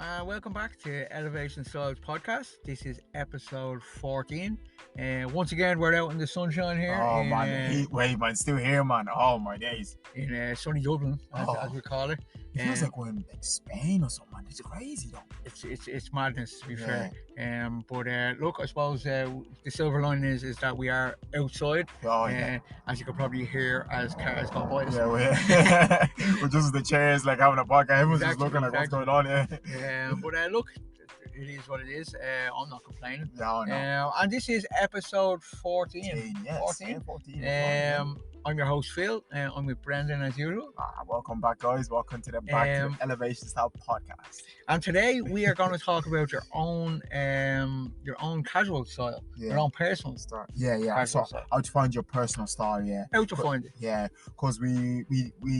Welcome back to Elevation Styles Podcast. This is episode 14. Once again, we're out in the sunshine here. Oh man, the heat wave, man, still here, man. Oh my days. In sunny Dublin, as we call it. It feels like we're in Spain or something, man. It's crazy though. It's madness, to be fair. But look, I suppose the silver lining is that we are outside. As you can probably hear as cars go by us. We're just the chairs, like having a podcast. Everyone's just looking like what's going on. But look, it is what it is. I'm not complaining. No. And this is episode 14. 14. I'm your host, Phil. I'm with Brendan as usual. Welcome back, guys. Welcome to the Elevation Style Podcast. And today we are going to talk about your own casual style, your own personal style. So how to find your personal style, How to find it. Yeah, because we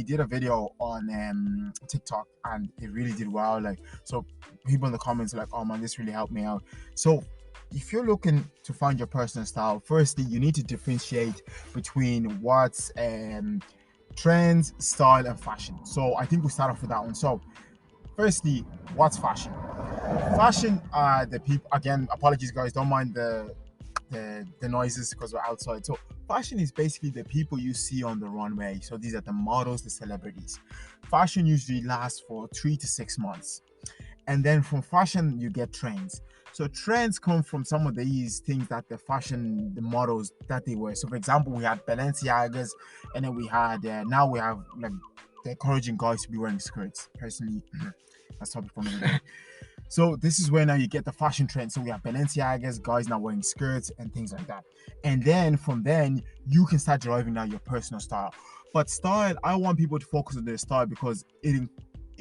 did a video on TikTok and it really did well. Like, so people in the comments are like, oh man, this really helped me out. So if you're looking to find your personal style, firstly, you need to differentiate between what's trends, style, and fashion. So I think we'll start off with that one. So firstly, what's fashion? Fashion are the people, again, apologies guys, don't mind the noises because we're outside. So fashion is basically the people you see on the runway. So these are the models, the celebrities. Fashion usually lasts for 3 to 6 months. And then from fashion, you get trends. So trends come from some of these things that the models that they wear. So for example, we had Balenciagas, and then we had, now we have like the encouraging guys to be wearing skirts. Personally, that's topic for another day. So this is where now you get the fashion trend. So we have Balenciagas, guys now wearing skirts and things like that. And then from then, you can start deriving now your personal style. But style, I want people to focus on their style because it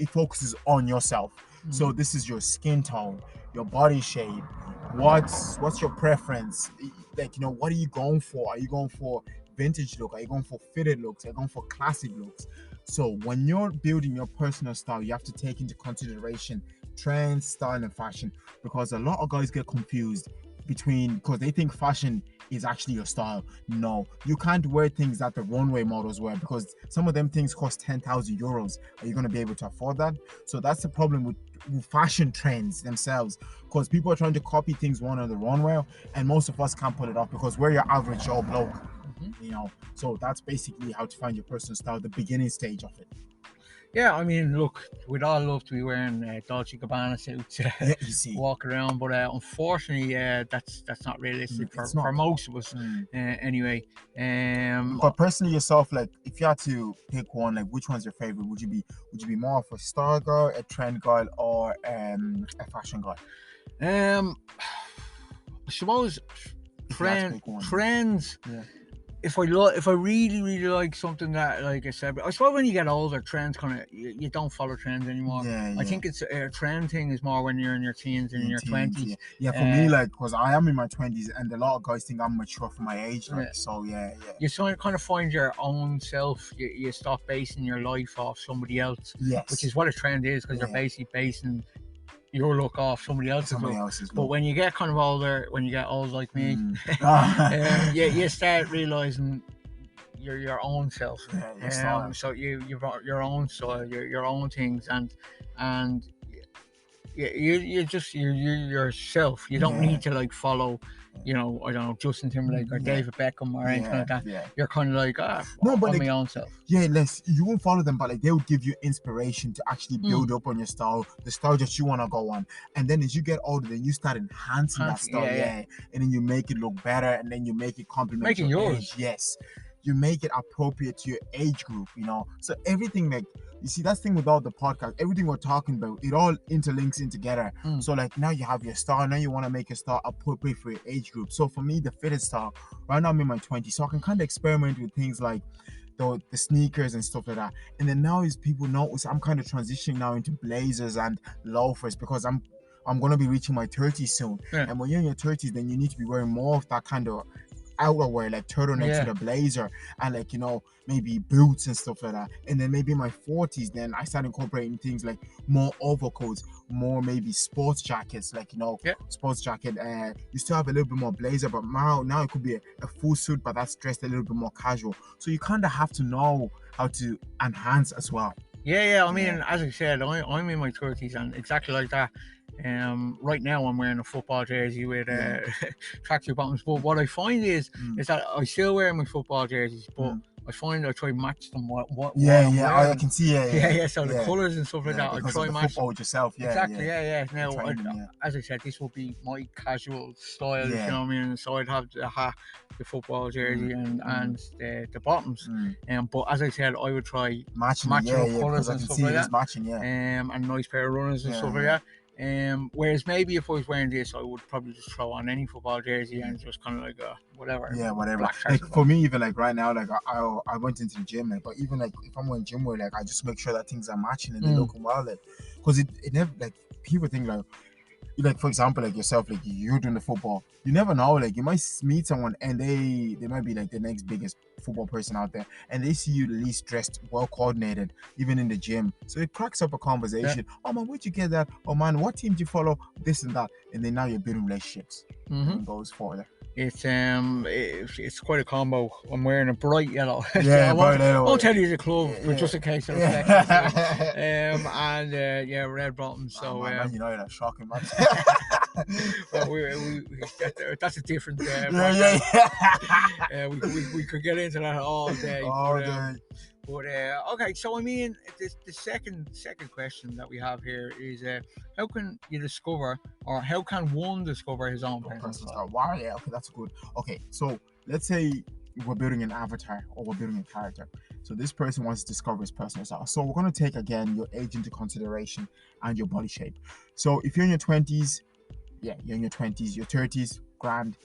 focuses on yourself. So this is your skin tone, your body shape, what's your preference, like, what are you going for? Are you going for vintage look? Are you going for fitted looks? Are you going for classic looks? So when you're building your personal style, you have to take into consideration trends, style, and fashion, because a lot of guys get confused because they think fashion is actually your style. No, you can't wear things that the runway models wear because some of them things cost 10,000 euros. Are you going to be able to afford that? So that's the problem with fashion trends themselves, because people are trying to copy things one on the runway, and most of us can't pull it off because we're your average Joe bloke. So that's basically how to find your personal style, the beginning stage of it. Yeah, I mean, look, we'd all love to be wearing Dolce & Gabbana suits, walk around, but unfortunately, that's not realistic for most of us, anyway. But personally, yourself, like, if you had to pick one, like, which one's your favorite? Would you be more of a style girl, a trend girl, or a fashion girl? I suppose trends. Yeah. If I really like something that, like I said, I suppose when you get older, trends kind of, you don't follow trends anymore. I think it's a trend thing is more when you're in your teens and in your 20s. Yeah, for me, like, because I am in my 20s, and a lot of guys think I'm mature for my age. Like, so yeah. You kind of find your own self. You stop basing your life off somebody else. Yes. Which is what a trend is, because you're basically basing your look off somebody else's look. But when you get kind of older, when you get old like me, you start realizing you're your own self. So you've your own style, your own things, and you're just you're yourself. You don't need to like follow, I don't know, Justin Timberlake or David Beckham or anything like that. You're kind of like, I'm my own self. Yeah, you won't follow them, but like they will give you inspiration to actually build up on your style, the style that you want to go on. And then as you get older, then you start enhancing that style, and then you make it look better, and then you make it complement your age. Yes, you make it appropriate to your age group. So everything, like, you see, that's the thing with all the podcast, everything we're talking about, it all interlinks in together. So like now you have your style, now you want to make a style appropriate for your age group. So for me, the fitted style, right now I'm in my 20s, so I can kind of experiment with things like the sneakers and stuff like that. And then now as people notice, I'm kind of transitioning now into blazers and loafers, because I'm going to be reaching my 30s soon. And when you're in your 30s, then you need to be wearing more of that kind of outerwear, like turtlenecks with a blazer, and like, maybe boots and stuff like that. And then maybe in my 40s, then I start incorporating things like more overcoats, more maybe sports jackets, like, sports jacket. You still have a little bit more blazer, but now it could be a full suit, but that's dressed a little bit more casual. So you kind of have to know how to enhance as well. Yeah. I mean, as I said, I'm in my 30s, and exactly like that. Right now I'm wearing a football jersey with tracksuit bottoms. But what I find is that I still wear my football jerseys, but I find I try to match them what I'm wearing. I can see. So the colours and stuff like that, I try to match football with yourself. exactly. Now, Training, as I said, this will be my casual style. Yeah. You know what I mean? So I'd have the hat, the football jersey, and the bottoms. But as I said, I would try matching up colours and stuff like that. Matching, and a nice pair of runners and stuff like that. Whereas maybe if I was wearing this, I would probably just throw on any football jersey and just kind of like whatever. Yeah, whatever. Like for me, even like right now, like I went into the gym, like, but even like if I'm wearing gym wear, like I just make sure that things are matching and they're looking well, like, because it never, like, people think like for example, like yourself, like you're doing the football, you never know, like you might meet someone and they might be like the next biggest football person out there, and they see you the least dressed, well coordinated, even in the gym, so it cracks up a conversation. Oh man, where'd you get that? Oh man, what team do you follow? This and that, and then now you're building relationships, and it goes further. It's quite a combo. I'm wearing a bright yellow. Yeah, I won't tell you the club, but just in case it reflects. And red bottoms. So Man United are shocking, man. Well, that's a different. We could get into that all day. But okay, so I mean, the second question that we have here is how can you discover, or how can one discover his own personal style? Wow, yeah, okay, that's good. Okay, so let's say we're building an avatar or we're building a character. So this person wants to discover his personal style. So we're going to take again your age into consideration and your body shape. So if you're in your 20s, you're in your 20s, your 30s, grand.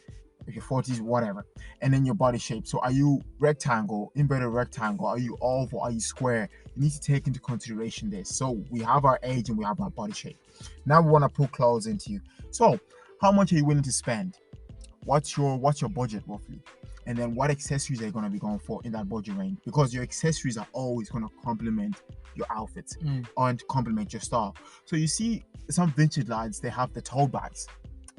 If your 40s, whatever. And then your body shape. So are you rectangle, inverted rectangle? Are you oval? Are you square? You need to take into consideration this. So we have our age and we have our body shape. Now we want to put clothes into you. So how much are you willing to spend? What's your budget roughly? And then what accessories are you going to be going for in that budget range? Because your accessories are always going to complement your outfits and complement your style. So you see some vintage lads, they have the tote bags.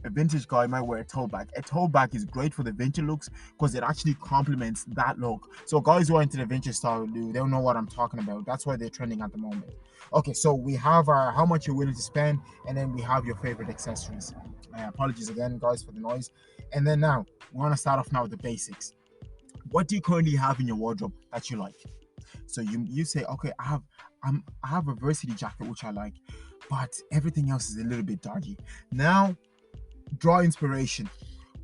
A vintage guy might wear a tote bag. A tote bag is great for the vintage looks because it actually complements that look. So guys who are into the vintage style, they don't know what I'm talking about. That's why they're trending at the moment. Okay, so we have our how much you're willing to spend, and then we have your favorite accessories. Apologies again, guys, for the noise. And then now we want to start off now with the basics. What do you currently have in your wardrobe that you like? So you say, okay, I have a varsity jacket which I like, but everything else is a little bit dodgy. Now draw inspiration.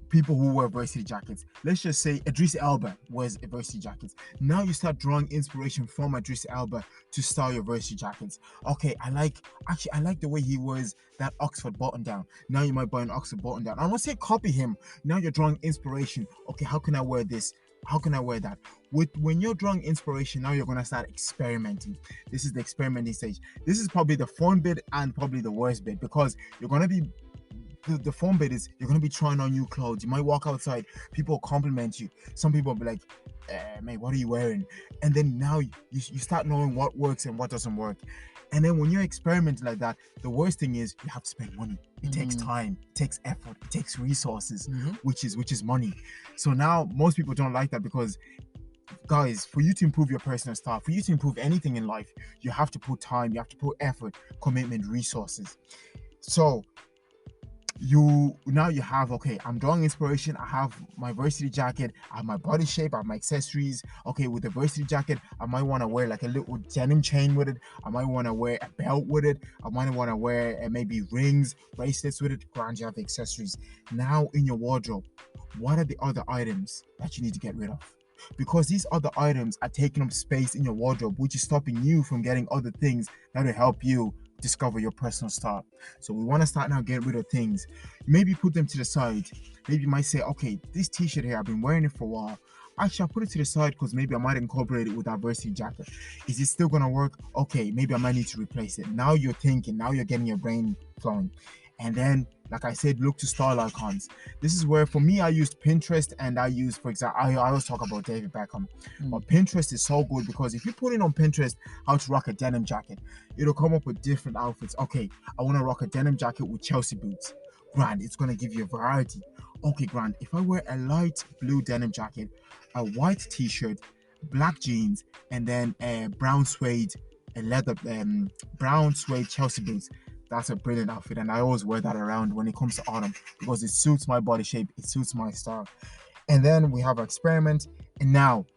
People who wear varsity jackets. Let's just say Idris Elba wears a varsity jacket. Now you start drawing inspiration from Idris Elba to style your varsity jackets. Okay, I like the way he wears that Oxford button down. Now you might buy an Oxford button down. I won't say copy him. Now you're drawing inspiration. Okay, how can I wear this? How can I wear that? When you're drawing inspiration, now you're gonna start experimenting. This is the experimenting stage. This is probably the fun bit and probably the worst bit, because you're gonna be the fun bit is you're gonna be trying on new clothes. You might walk outside, people compliment you. Some people will be like, mate, what are you wearing? And then now you start knowing what works and what doesn't work. And then when you're experimenting like that, the worst thing is you have to spend money. It takes time, it takes effort, it takes resources, which is money. So now most people don't like that, because guys, for you to improve your personal style, for you to improve anything in life, you have to put time, you have to put effort, commitment, resources. So you have, okay, I'm drawing inspiration. I have my varsity jacket, I have my body shape, I have my accessories. Okay, with the varsity jacket, I might want to wear like a little denim chain with it. I might want to wear a belt with it. I might want to wear maybe rings, bracelets with it. Grand, you have the accessories. Now in your wardrobe, what are the other items that you need to get rid of? Because these other items are taking up space in your wardrobe, which is stopping you from getting other things that will help you discover your personal style. So we want to start now getting rid of things. Maybe put them to the side. Maybe you might say, okay, this t-shirt here, I've been wearing it for a while. Actually, I'll put it to the side because maybe I might incorporate it with that varsity jacket. Is it still gonna work? Okay, maybe I might need to replace it. Now you're thinking, now you're getting your brain flowing. And then, like I said, look to style icons. This is where, for me, I used Pinterest, and I use, for example, I always talk about David Beckham. But Pinterest is so good, because if you put in on Pinterest how to rock a denim jacket, it'll come up with different outfits. Okay, I want to rock a denim jacket with Chelsea boots. Grand, it's going to give you a variety. Okay, grand, if I wear a light blue denim jacket, a white t-shirt, black jeans, and then a brown suede a leather brown suede Chelsea boots. That's a brilliant outfit, and I always wear that around when it comes to autumn because it suits my body shape, it suits my style. And then we have our experiment. And now,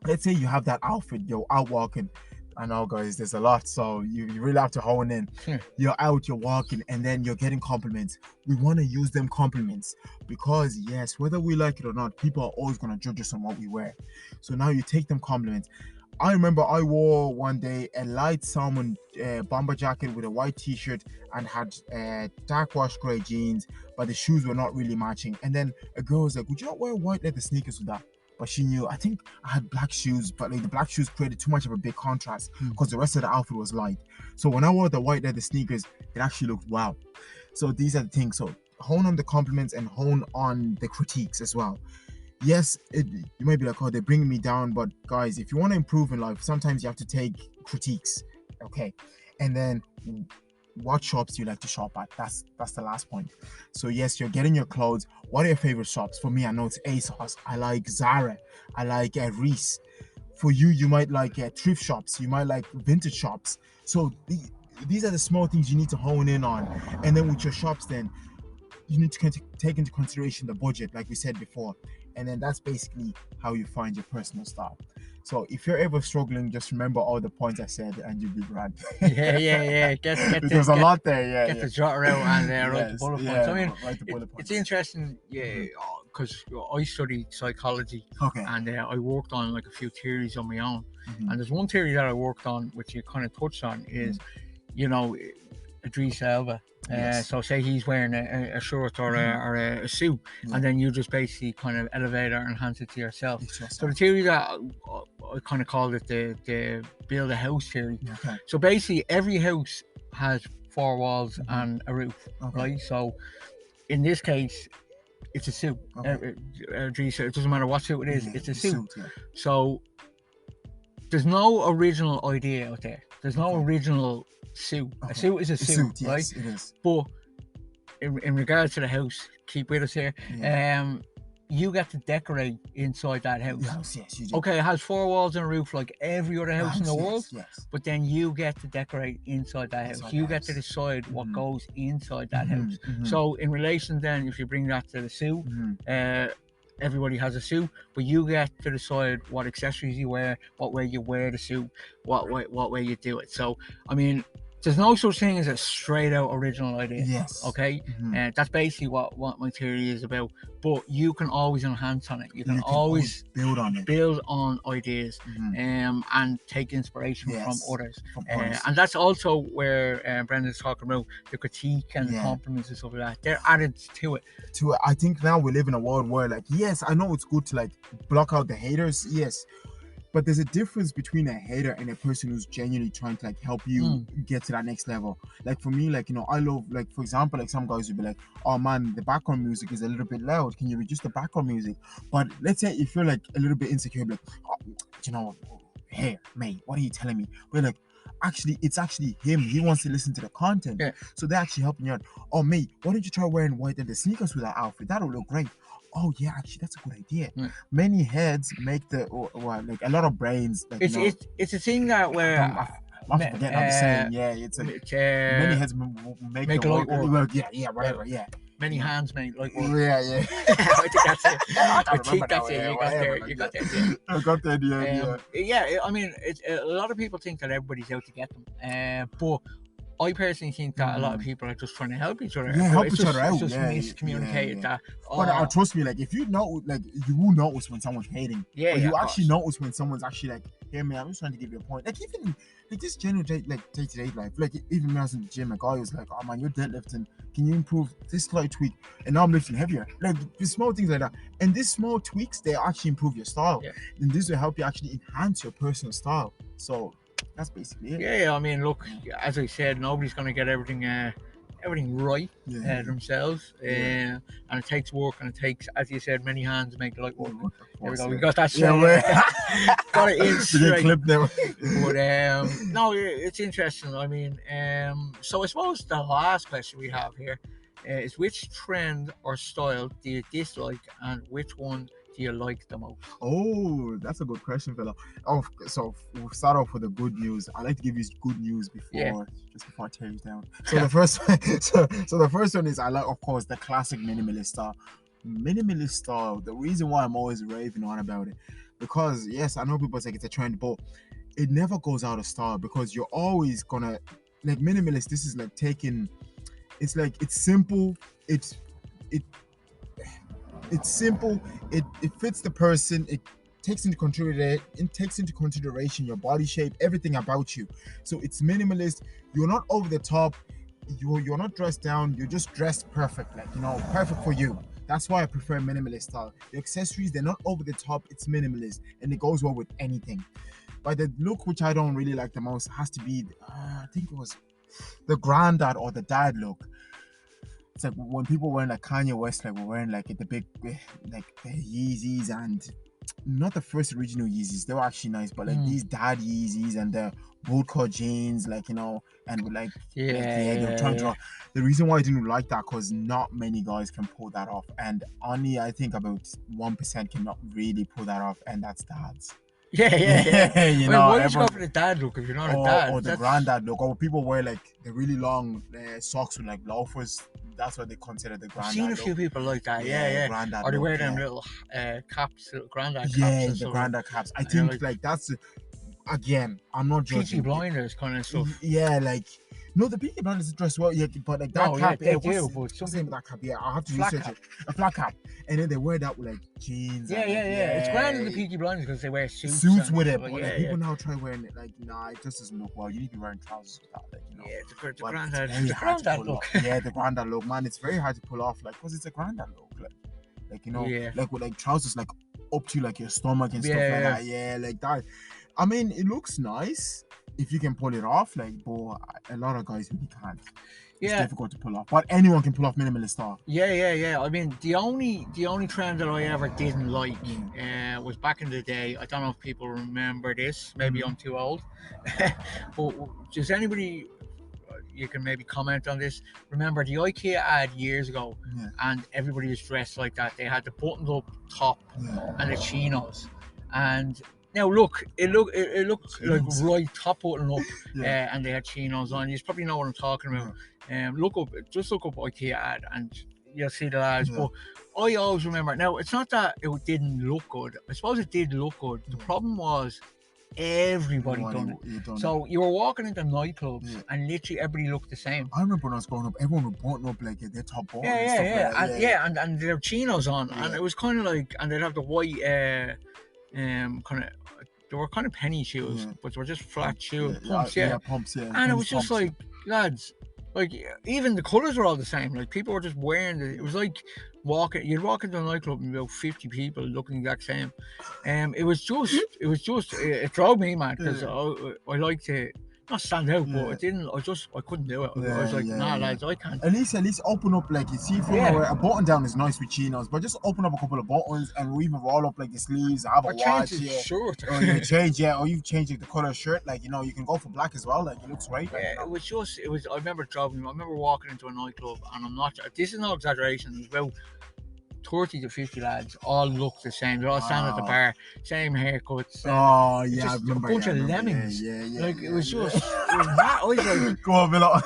let's say you have that outfit, you're out walking. I know, guys, there's a lot, so you really have to hone in. You're out, you're walking, and then you're getting compliments. We want to use them compliments because, yes, whether we like it or not, people are always going to judge us on what we wear. So now you take them compliments. I remember I wore one day a light salmon bomber jacket with a white t-shirt and had dark wash grey jeans, but the shoes were not really matching. And then a girl was like, would you not wear white leather sneakers with that? But she knew, I think I had black shoes, but like the black shoes created too much of a big contrast because the rest of the outfit was light. So when I wore the white leather sneakers, it actually looked wow. So these are the things. So hone on the compliments and hone on the critiques as well. Yes, you might be like, oh, they're bringing me down. But guys, if you want to improve in life, sometimes you have to take critiques. Okay. And then what shops do you like to shop at? That's the last point. So yes, you're getting your clothes. What are your favorite shops? For me, I know it's ASOS. I like Zara. I like Reiss. For you, you might like thrift shops. You might like vintage shops. So these are the small things you need to hone in on. And then with your shops, then you need to take into consideration the budget, like we said before. And then that's basically how you find your personal style. So if you're ever struggling, just remember all the points I said and you'll be grand. There's a lot there. Get the jot out and write the bullet points. I mean, write the bullet points. It's interesting, because I studied psychology. Okay. And I worked on like a few theories on my own. And there's one theory that I worked on, which you kind of touched on, is, Idris Elba. So say he's wearing a shirt or a suit, and then you just basically kind of elevate or enhance it to yourself. So the theory that I kind of called it the build a house theory. Okay. So basically every house has 4 walls and a roof, right? So in this case, it's a suit. Idris, it doesn't matter what suit it is, it's a suit. So there's no original idea out there. There's no original suit. A suit is a suit, right? Yes, it is. But in regards to the house, keep with us here. You get to decorate inside that house. Yes, you do. Okay, it has 4 walls and a roof like every other house in the world. Yes. But then you get to decorate inside that house. You get to decide what goes inside that house. So in relation then, if you bring that to the suit, everybody has a suit, but you get to decide what accessories you wear, what way you wear the suit, what way you do it. So I mean, there's no such thing as a straight out original idea. Yes. Okay. And that's basically what my theory is about. But you can always enhance on it. You can always build on it. Build on ideas, and take inspiration from others. And that's also where Brendan's talking about the critique and the compliments and stuff like that. They're added to it. I think now we live in a world where, like, yes, I know it's good to like block out the haters. Yes. But there's a difference between a hater and a person who's genuinely trying to like help you get to that next level. Like for me, like, I love, like, for example, like some guys would be like, oh man, the background music is a little bit loud. Can you reduce the background music? But let's say if you're like a little bit insecure, like, oh, hey, mate, what are you telling me? But like, actually, it's actually him. He wants to listen to the content. So they're actually helping you out. Oh, mate, why don't you try wearing white leather sneakers with that outfit? That'll look great. Oh yeah, actually that's a good idea. Many heads make like a lot of brains. Like, it's a thing that where I'm forgetting how to say it. Yeah, it's many heads make the light work. Yeah, whatever. Yeah. Many hands make light work. Yeah. I think that's it. I think that's it. You got there. I got the idea. Yeah, I mean, a lot of people think that everybody's out to get them, but I personally think that a lot of people are just trying to help each other. Yeah, help each other out. It's just miscommunicated. That. But trust me, like, if you know, like, you will notice when someone's hating. You actually notice when someone's actually like, hey man, I'm just trying to give you a point. Like, even like this general day-to-day life. Like, even when I was in the gym, a guy was like, oh man, you're deadlifting. Can you improve this slight tweak? And now I'm lifting heavier. Like, the small things like that. And these small tweaks, they actually improve your style. And this will help you actually enhance your personal style. So that's basically it. Yeah. I mean, look, as I said, nobody's going to get everything right themselves. And it takes work, and it takes, as you said, many hands make the light work. There we go. We got that straight. Got it in straight. Clip there. But no, it's interesting. I mean, so I suppose the last question we have here is, which trend or style do you dislike, and which one do do you like the most? Oh, that's a good question, fella. Oh, so we'll start off with the good news. I like to give you good news just before I tear you down. So the first, so the first one is I like, of course, the classic minimalist style. Minimalist style. The reason why I'm always raving on about it, because yes, I know people say it's a trend, but it never goes out of style because you're always gonna like minimalist. This is like taking. It's like it's simple. It it's simple. It fits the person. It takes into consideration your body shape, everything about you. So it's minimalist. You're not over the top. You're not dressed down. You're just dressed perfect, like perfect for you. That's why I prefer minimalist style. The accessories, they're not over the top. It's minimalist, and it goes well with anything. But the look which I don't really like the most has to be, I think it was the granddad or the dad look. It's like when people wearing like Kanye West, like we're wearing like the big like the Yeezys, and not the first original Yeezys, they were actually nice, but like these dad Yeezys and the bootcut jeans, like and with like they were trying to draw. The reason why I didn't like that because not many guys can pull that off, and only I think about 1% cannot really pull that off, and that's dads. Yeah. Why would you go for the dad look if you're not a dad? Or the granddad look, or people wear like the really long socks with like loafers. That's what they consider the granddad. I've seen a few people like that, granddad or they wear them little caps, little granddad caps. The granddad caps. I think like that's again, I'm not judging. Peaky Blinders kind of stuff. Yeah, like no, the Peaky Blinders dress well, but like that cap, they do. But something with that cap, I have to research it. A flat cap, and then they wear that with like jeans. It's grand in the Peaky Blinders because they wear suits with it. But like, people now try wearing it, like nah, it just doesn't look well. You need to be wearing trousers with that, like Yeah, the granddad look. Yeah, the granddad look, man. It's very hard to pull off, like, because it's a granddad look, like with like trousers like up to like your stomach and stuff like that. Yeah, like that. I mean, it looks nice if you can pull it off, like, but a lot of guys really can't. It's difficult to pull off, but anyone can pull off minimalist style. Yeah. I mean, the only trend that I ever didn't like was back in the day. I don't know if people remember this. Maybe I'm too old. But does anybody? You can maybe comment on this. Remember the IKEA ad years ago, and everybody was dressed like that. They had the buttoned up top and the chinos, and now look, it looked like right top button up, and they had chinos on. You probably know what I'm talking about. Look up IKEA ad, and you'll see the lads. But I always remember. Now it's not that it didn't look good. I suppose it did look good. The problem was everybody done it. So you were walking into nightclubs and literally everybody looked the same. I remember when I was growing up, everyone would button up like their top button. And their chinos on, and it was kind of like, and they'd have the white kind of. They were kind of penny shoes, but they were just flat shoes, pumps. And it was just like, lads, like even the colours were all the same. Like people were just wearing it. It was like you'd walk into a nightclub and about 50 people looking the exact same. It drove me mad because I like to not stand out, but I couldn't do it. I was like, lads, I can't. At least open up, like, you see, a button down is nice with chinos, but just open up a couple of buttons and we even roll up like the sleeves, have a watch, shirt. Or you change, or you change like, the color of shirt, like, you can go for black as well, like, it looks great. Like, it was. I remember driving. I remember walking into a nightclub, and this is no exaggeration. It was about 30 to 50 lads, all look the same. They're all standing at the bar, same haircuts. I remember. A bunch of lemmings. It was just, it was mad. I was like, go on, Villa.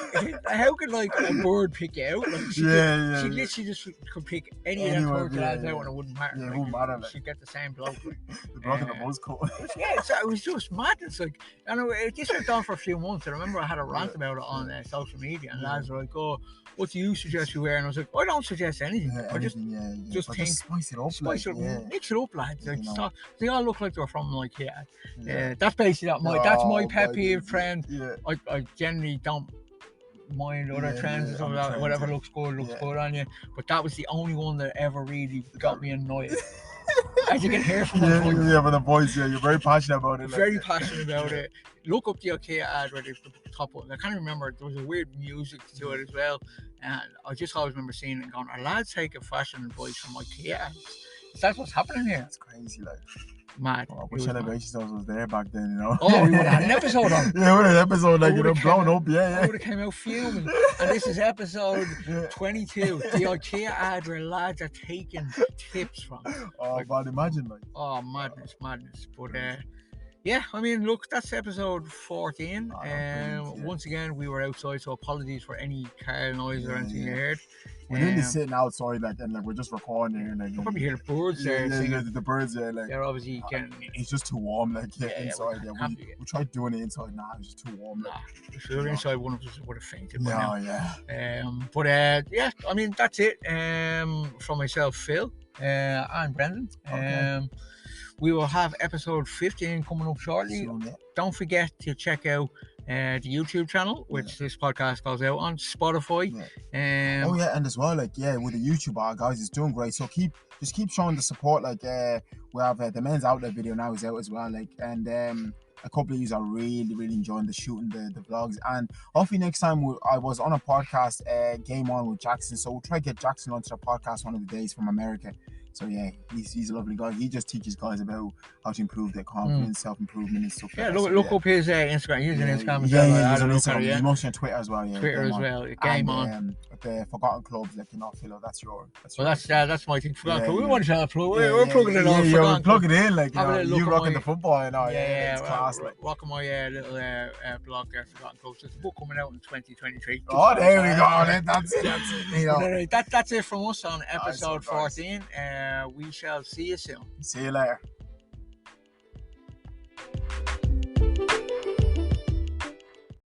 How could like a bird pick you out? Like, she literally just could pick any of them 30 lads out and it wouldn't matter. It wouldn't matter. She'd get the same bloke. The bloke in the buzz cut. So it was just mad. It's like, this went on for a few months. I remember I had a rant about it on social media, and lads were like, "Oh, what do you suggest you wear?" And I was like, I don't suggest anything. I just think spice it up, mix it up, lads. Like, they all look like they're from like that's basically that's my pet peeve trend. I generally don't mind other trends and stuff like that. Whatever looks good on you. But that was the only one that ever really got me annoyed. As you can hear from my voice. From the voice, you're very passionate about it. Very passionate about it. Look up the IKEA ad where they put the top one. I can't remember, there was a weird music to it as well. And I just always remember seeing it and going, are lads taking fashion advice from IKEA ads? That's what's happening here. It's crazy, like. Mad. Oh, I wish Celebration was there back then, you know. Oh, we would have had an episode on. Yeah, we would have an episode, like, you know, blown up. Yeah. I would have came out fuming. And this is episode 22. The IKEA ad where lads are taking tips from. Oh, like, man, imagine, like. Oh, madness. But, yeah, I mean, look, that's episode 14. Once again, we were outside, so apologies for any car noise or anything you heard. We're really sitting outside, like, and like we're just recording here, like. You probably hear the birds there. The birds there, like. They're obviously getting. It's just too warm, like, inside. We tried doing it inside. Nah, it's just too warm. Like, if we were inside, one of us would have fainted. Yeah. But yeah, I mean, that's it. From myself, Phil. I'm Brendan. Okay. We will have episode 15 coming up shortly. Don't forget to check out the YouTube channel, which this podcast goes out on, Spotify. And as well, like, with the YouTube, guys, it's doing great. So keep showing the support. Like, we have the men's outlet video now is out as well. Like, and a couple of you are really enjoying the shooting, the vlogs, and hopefully next time I was on a podcast, Game On with Jackson. So we'll try to get Jackson onto the podcast one of the days from America. So yeah, he's a lovely guy. He just teaches guys about how to improve their confidence, self-improvement and stuff. Yeah, look up his Instagram. He's on Instagram as well. Yeah, he's on Instagram. He's mostly on Twitter as well. Yeah, Twitter as well. Game On. The Forgotten Clubs, like, you know, Philo, that's my thing. Forgotten Club. We want to plug. We're plugging it on. Yeah, we're plugging it in, like, you rocking the football and all. Yeah, it's class. Like, rocking my little blog there, Forgotten Clubs. There's a book coming out in 2023. Oh, there we go. That's it. You know. That's it from us on episode 14. We shall see you soon. See you later.